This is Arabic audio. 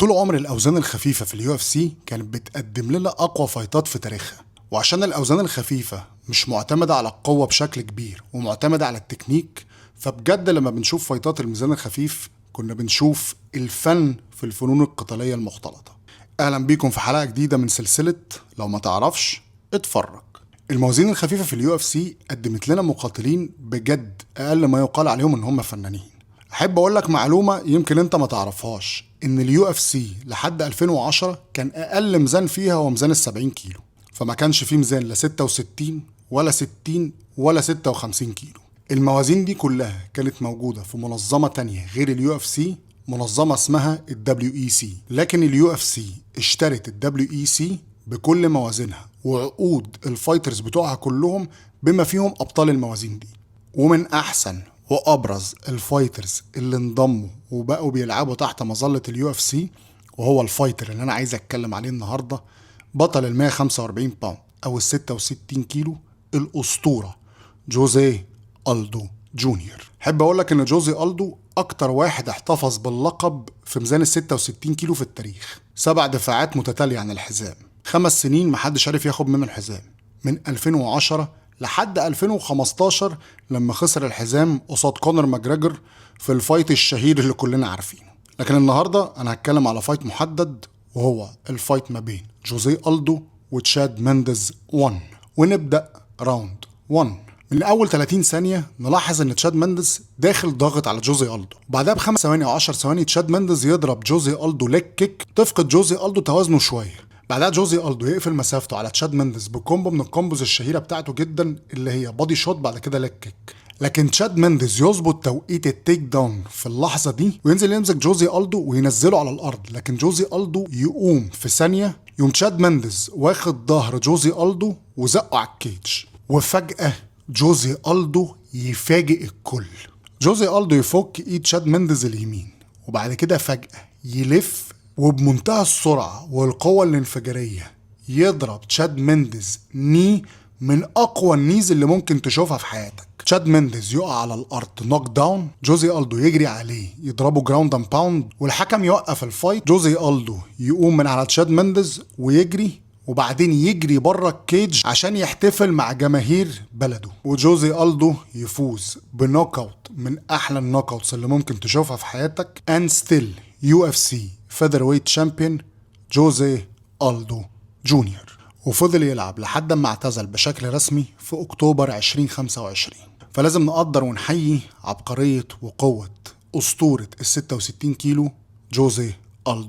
طول عمر الأوزان الخفيفة في اليو اف سي كانت بتقدم لنا أقوى فايتات في تاريخها، وعشان الأوزان الخفيفة مش معتمدة على القوة بشكل كبير ومعتمدة على التكنيك، فبجد لما بنشوف فايتات الميزان الخفيف كنا بنشوف الفن في الفنون القتالية المختلطة. أهلا بيكم في حلقة جديدة من سلسلة لو ما تعرفش اتفرج. الموازين الخفيفة في اليو اف سي قدمت لنا مقاتلين بجد أقل ما يقال عليهم إن هم فنانين. احب اقول لك معلومه يمكن انت ما تعرفهاش، ان اليو اف سي لحد 2010 كان اقل ميزان فيها هو ميزان ال70 كيلو، فما كانش فيه ميزان لا 66 ولا 60 ولا 56 كيلو. الموازين دي كلها كانت موجوده في منظمه تانية غير اليو اف سي، منظمه اسمها الدبليو اي سي، لكن اليو اف سي اشترت الدبليو اي سي بكل موازينها وعقود الفايترز بتوعها كلهم بما فيهم ابطال الموازين دي. ومن احسن وابرز الفايترز اللي انضموا وبقوا بيلعبوا تحت مظله اليو اف سي، وهو الفايتر اللي انا عايز اتكلم عليه النهارده، بطل ال 145 باوند او ال 66 كيلو، الاسطوره جوزيه الدو جونيور. احب اقول لك ان جوزيه الدو اكتر واحد احتفظ باللقب في ميزان ال 66 كيلو في التاريخ، 7 دفاعات متتاليه عن الحزام، 5 سنين محدش عارف ياخد منه الحزام، من 2010 لحد 2015 لما خسر الحزام قصاد كونر ماجريجر في الفايت الشهير اللي كلنا عارفينه. لكن النهارده انا هتكلم على فايت محدد، وهو الفايت ما بين جوزيه الدو وتشاد مينديز 1. ونبدا راوند 1. من اول 30 ثانيه نلاحظ ان تشاد مينديز داخل ضاغط على جوزيه الدو، بعدها ب5 ثواني او 10 ثواني تشاد مينديز يضرب جوزيه الدو ليك كيك، تفقد جوزيه الدو توازنه شويه. بعدها جوزيه الدو يقفل مسافته على تشاد مينديز بكومبو من الكومبوز الشهيره بتاعته جدا، اللي هي بادي شوت بعد كده ليك كيك. لكن تشاد مينديز يظبط توقيت التيك داون في اللحظه دي وينزل يمسك جوزيه الدو وينزله على الارض، لكن جوزيه الدو يقوم في ثانيه، يقوم تشاد مينديز واخد ظهر جوزيه الدو وزقه على الكيج، وفجاه جوزيه الدو يفاجئ الكل. جوزيه الدو يفك ايد تشاد مينديز اليمين، وبعد كده فجاه يلف وبمنتهى السرعة والقوة الانفجارية يضرب تشاد مينديز ني من أقوى النيز اللي ممكن تشوفها في حياتك. تشاد مينديز يقع على الأرض نوك داون، جوزيه الدو يجري عليه يضربه جراوند اند باوند والحكم يوقف الفايت. جوزيه الدو يقوم من على تشاد مينديز ويجري، وبعدين يجري بره الكيج عشان يحتفل مع جماهير بلده، وجوزيه الدو يفوز بنوك اوت من احلى النوك اوتس اللي ممكن تشوفها في حياتك. and still UFC featherweight champion جوزيه الدو جونيور، وفضل يلعب لحد ما اعتزل بشكل رسمي في اكتوبر 2025. فلازم نقدر ونحيي عبقرية وقوة اسطورة ال 66 كيلو جوزيه الدو.